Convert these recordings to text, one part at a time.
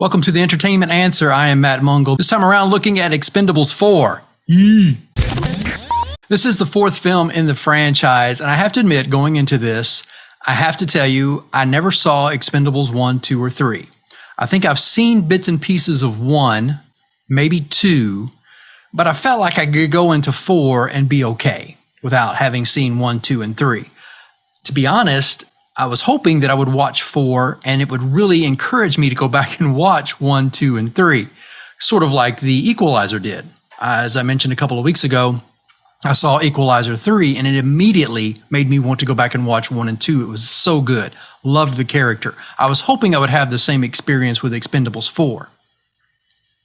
Welcome to the Entertainment Answer. I am Matt Mungle. This time around looking at Expendables 4. Yee! This is the fourth film in the franchise, and I have to admit, going into this, I have to tell you, I never saw Expendables 1, 2, or 3. I think I've seen bits and pieces of 1, maybe 2, but I felt like I could go into 4 and be okay without having seen 1, 2, and 3. To be honest, I was hoping that I would watch 4 and it would really encourage me to go back and watch 1, 2, and 3, sort of like the Equalizer did. As I mentioned a couple of weeks ago, I saw Equalizer 3 and it immediately made me want to go back and watch 1 and 2. It was so good. Loved the character. I was hoping I would have the same experience with Expendables 4.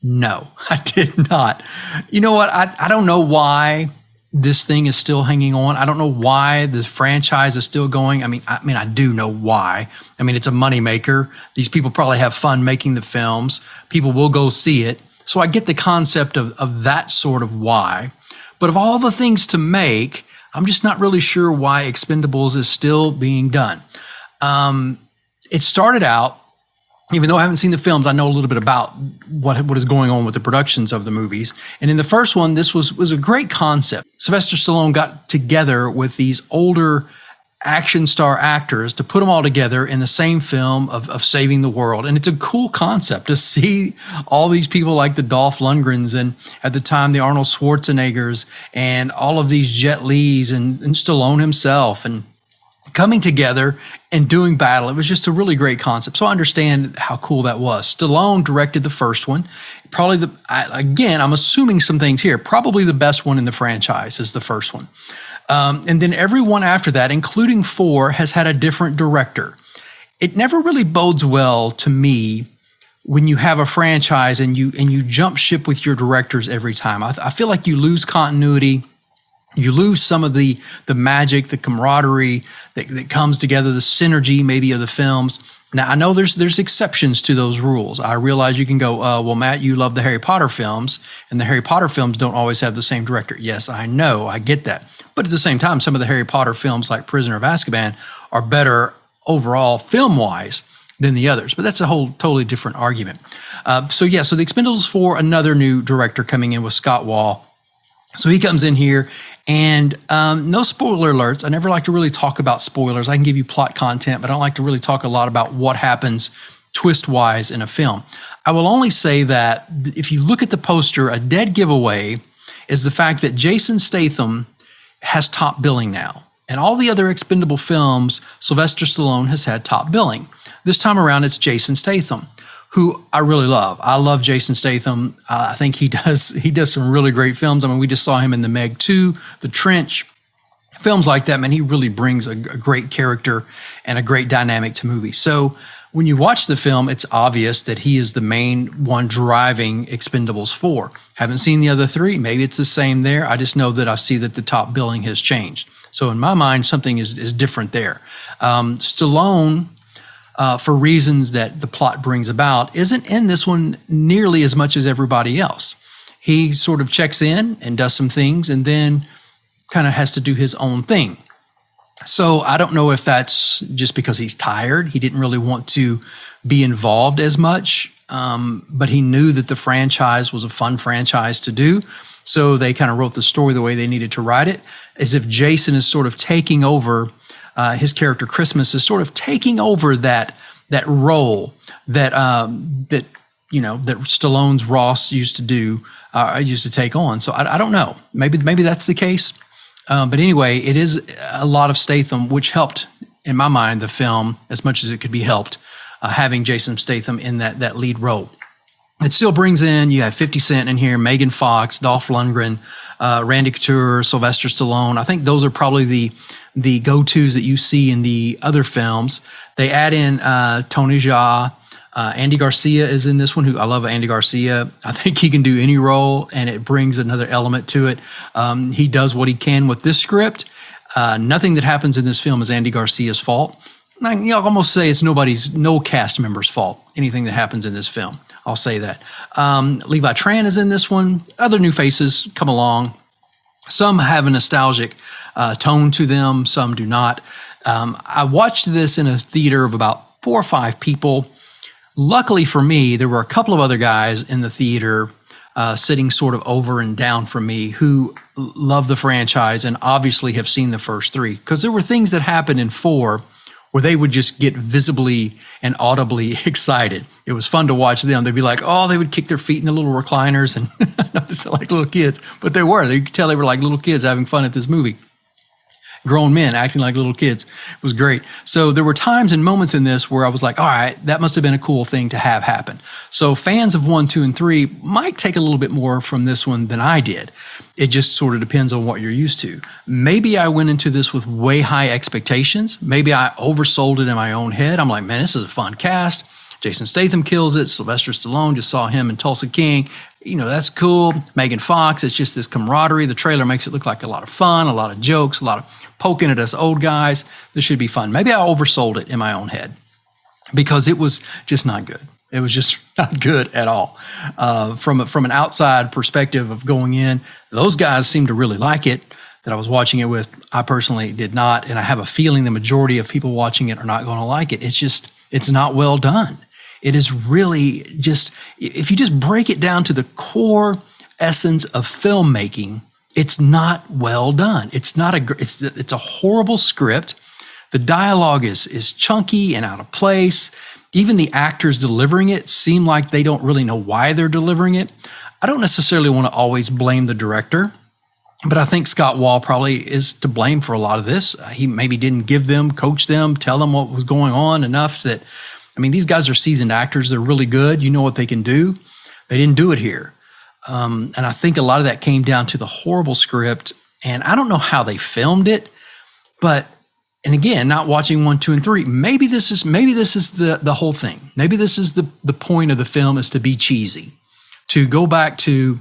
No, I did not. You know what? I don't know why this thing is still hanging on. I don't know why the franchise is still going. I mean, I do know why. I mean, it's a moneymaker. These people probably have fun making the films. People will go see it. So I get the concept of that sort of why. But of all the things to make, I'm just not really sure why Expendables is still being done. It started out, even though I haven't seen the films, I know a little bit about what is going on with the productions of the movies. And in the first one, this was a great concept. Sylvester Stallone got together with these older action star actors to put them all together in the same film of saving the world. And it's a cool concept to see all these people like the Dolph Lundgrens and at the time the Arnold Schwarzeneggers and all of these Jet Lis and Stallone himself and coming together and doing battle. It was just a really great concept. So I understand how cool that was. Stallone directed the first one. Probably again, I'm assuming some things here. Probably the best one in the franchise is the first one. And then every one after that, including 4, has had a different director. It never really bodes well to me when you have a franchise and you jump ship with your directors every time. I feel like you lose continuity. You lose some of the magic, the camaraderie that comes together, the synergy maybe of the films. Now, I know there's exceptions to those rules. I realize you can go, well, Matt, you love the Harry Potter films, and the Harry Potter films don't always have the same director. Yes, I know, I get that. But at the same time, some of the Harry Potter films like Prisoner of Azkaban are better overall film-wise than the others. But that's a whole totally different argument. So the Expendables 4, another new director coming in with Scott Wall. So he comes in here, and no spoiler alerts. I never like to really talk about spoilers. I can give you plot content, but I don't like to really talk a lot about what happens twist-wise in a film. I will only say that if you look at the poster, a dead giveaway is the fact that Jason Statham has top billing now. And all the other Expendable films, Sylvester Stallone has had top billing. This time around, it's Jason Statham, who I really love. I love Jason Statham. I think he does some really great films. I mean, we just saw him in The Meg 2, The Trench, films like that. Man, he really brings a great character and a great dynamic to movies. So when you watch the film, it's obvious that he is the main one driving Expendables 4. Haven't seen the other 3. Maybe it's the same there. I just know that I see that the top billing has changed. So in my mind, something is different there. Stallone, for reasons that the plot brings about, isn't in this one nearly as much as everybody else. He sort of checks in and does some things and then kind of has to do his own thing. So I don't know if that's just because he's tired. He didn't really want to be involved as much, but he knew that the franchise was a fun franchise to do. So they kind of wrote the story the way they needed to write it, as if Jason is sort of taking over. His character Christmas is sort of taking over that role that Stallone's Ross used to take on. So I don't know. Maybe that's the case. But anyway, it is a lot of Statham, which helped in my mind the film as much as it could be helped, having Jason Statham in that lead role. It still brings in, you have 50 Cent in here, Megan Fox, Dolph Lundgren, Randy Couture, Sylvester Stallone. I think those are probably the go-tos that you see in the other films. They add in Tony Jaa. Andy Garcia is in this one. Who I love Andy Garcia. I think he can do any role, and it brings another element to it. He does what he can with this script. Nothing that happens in this film is Andy Garcia's fault. I'll almost say it's no cast member's fault, anything that happens in this film. I'll say that. Levi Tran is in this one. Other new faces come along. Some have a nostalgic tone to them. Some do not. I watched this in a theater of about 4 or 5 people. Luckily for me, there were a couple of other guys in the theater sitting sort of over and down from me who love the franchise and obviously have seen the first three, because there were things that happened in 4 where they would just get visibly and audibly excited. It was fun to watch them. They'd be like, oh, they would kick their feet in the little recliners and they sound like little kids, but they were. You could tell they were like little kids having fun at this movie. Grown men acting like little kids. It was great. So there were times and moments in this where I was like, all right, that must have been a cool thing to have happen. So fans of 1, 2, and 3 might take a little bit more from this one than I did. It just sort of depends on what you're used to. Maybe I went into this with way high expectations. Maybe I oversold it in my own head. I'm like, man, this is a fun cast. Jason Statham kills it. Sylvester Stallone, just saw him in Tulsa King. You know, that's cool. Megan Fox, it's just this camaraderie. The trailer makes it look like a lot of fun, a lot of jokes, a lot of poking at us old guys. This should be fun. Maybe I oversold it in my own head because it was just not good. It was just not good at all. From an outside perspective of going in, those guys seemed to really like it that I was watching it with. I personally did not, and I have a feeling the majority of people watching it are not going to like it. It's not well done. It is really just, if you just break it down to the core essence of filmmaking, it's not well done. It's a horrible script. The dialogue is chunky and out of place. Even the actors delivering it seem like they don't really know why they're delivering it. I don't necessarily want to always blame the director, but I think Scott Wall probably is to blame for a lot of this. He maybe didn't coach them, tell them what was going on enough that, I mean, these guys are seasoned actors. They're really good. You know what they can do. They didn't do it here. And I think a lot of that came down to the horrible script. And I don't know how they filmed it, but, and again, not watching 1, 2, and 3, maybe this is the whole thing. Maybe this is the point of the film, is to be cheesy, to go back to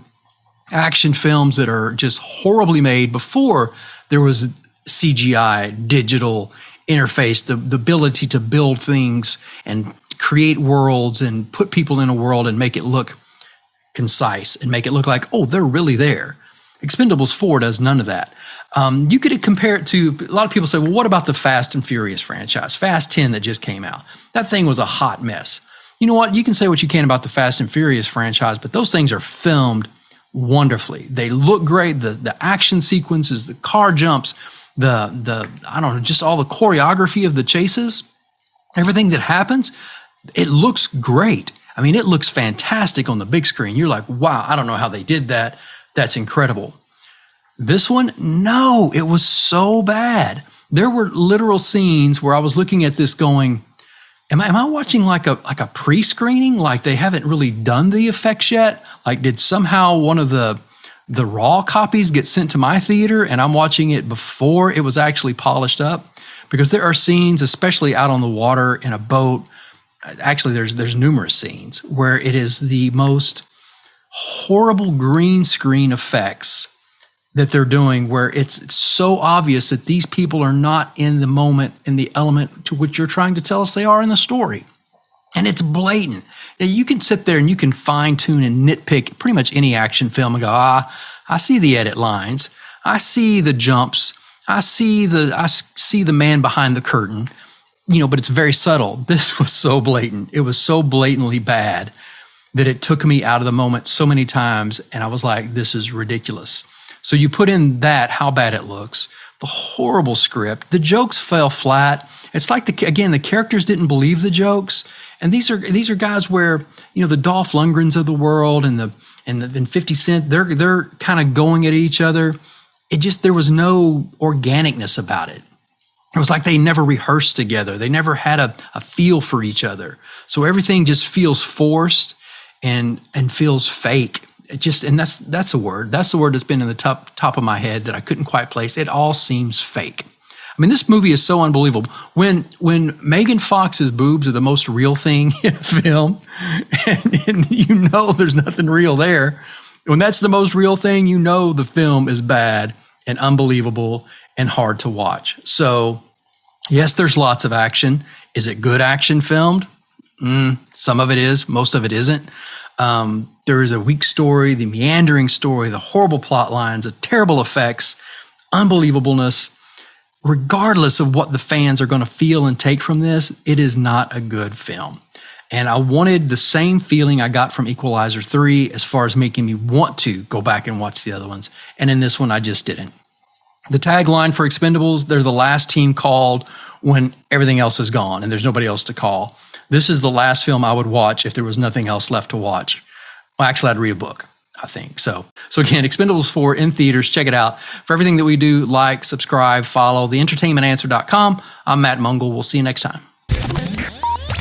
action films that are just horribly made before there was CGI, digital interface, the ability to build things and create worlds and put people in a world and make it look concise and make it look like, oh, they're really there. Expendables 4 does none of that. You could compare it to, a lot of people say, well, what about the Fast and Furious franchise? Fast 10 that just came out. That thing was a hot mess. You know what? You can say what you can about the Fast and Furious franchise, but those things are filmed wonderfully. They look great. The action sequences, the car jumps, the I don't know, just all the choreography of the chases, everything that happens, it looks great. I mean, it looks fantastic on the big screen. You're like, wow, I don't know how they did that. That's incredible. This one, no, it was so bad. There were literal scenes where I was looking at this going, am I watching like a pre-screening? Like they haven't really done the effects yet? Like did somehow one of the raw copies get sent to my theater and I'm watching it before it was actually polished up? Because there are scenes, especially out on the water in a boat. Actually, there's numerous scenes where it is the most horrible green screen effects that they're doing, where it's so obvious that these people are not in the moment, in the element to which you're trying to tell us they are in the story. And it's blatant. Now, you can sit there and you can fine tune and nitpick pretty much any action film and go, I see the edit lines. I see the jumps. I see the man behind the curtain, but it's very subtle. This was so blatant. It was so blatantly bad that it took me out of the moment so many times. And I was like, this is ridiculous. So you put in that, how bad it looks, the horrible script, the jokes fell flat. It's like, the characters didn't believe the jokes. And these are guys where, the Dolph Lundgrens of the world and 50 Cent, they're kind of going at each other. There was no organicness about it. It was like they never rehearsed together. They never had a feel for each other. So everything just feels forced and feels fake. And that's a word. That's the word that's been in the top of my head that I couldn't quite place. It all seems fake. I mean, this movie is so unbelievable. When Megan Fox's boobs are the most real thing in a film, and there's nothing real there, when that's the most real thing, the film is bad and unbelievable and hard to watch. So, yes, there's lots of action. Is it good action filmed? Some of it is. Most of it isn't. There is a weak story, the meandering story, the horrible plot lines, the terrible effects, unbelievableness. Regardless of what the fans are going to feel and take from this, it is not a good film. And I wanted the same feeling I got from Equalizer 3 as far as making me want to go back and watch the other ones. And in this one, I just didn't. The tagline for Expendables, they're the last team called when everything else is gone and there's nobody else to call. This is the last film I would watch if there was nothing else left to watch. Well, actually, I'd read a book, I think. So again, Expendables 4 in theaters. Check it out. For everything that we do, like, subscribe, follow, theentertainmentanswer.com. I'm Matt Mungle. We'll see you next time.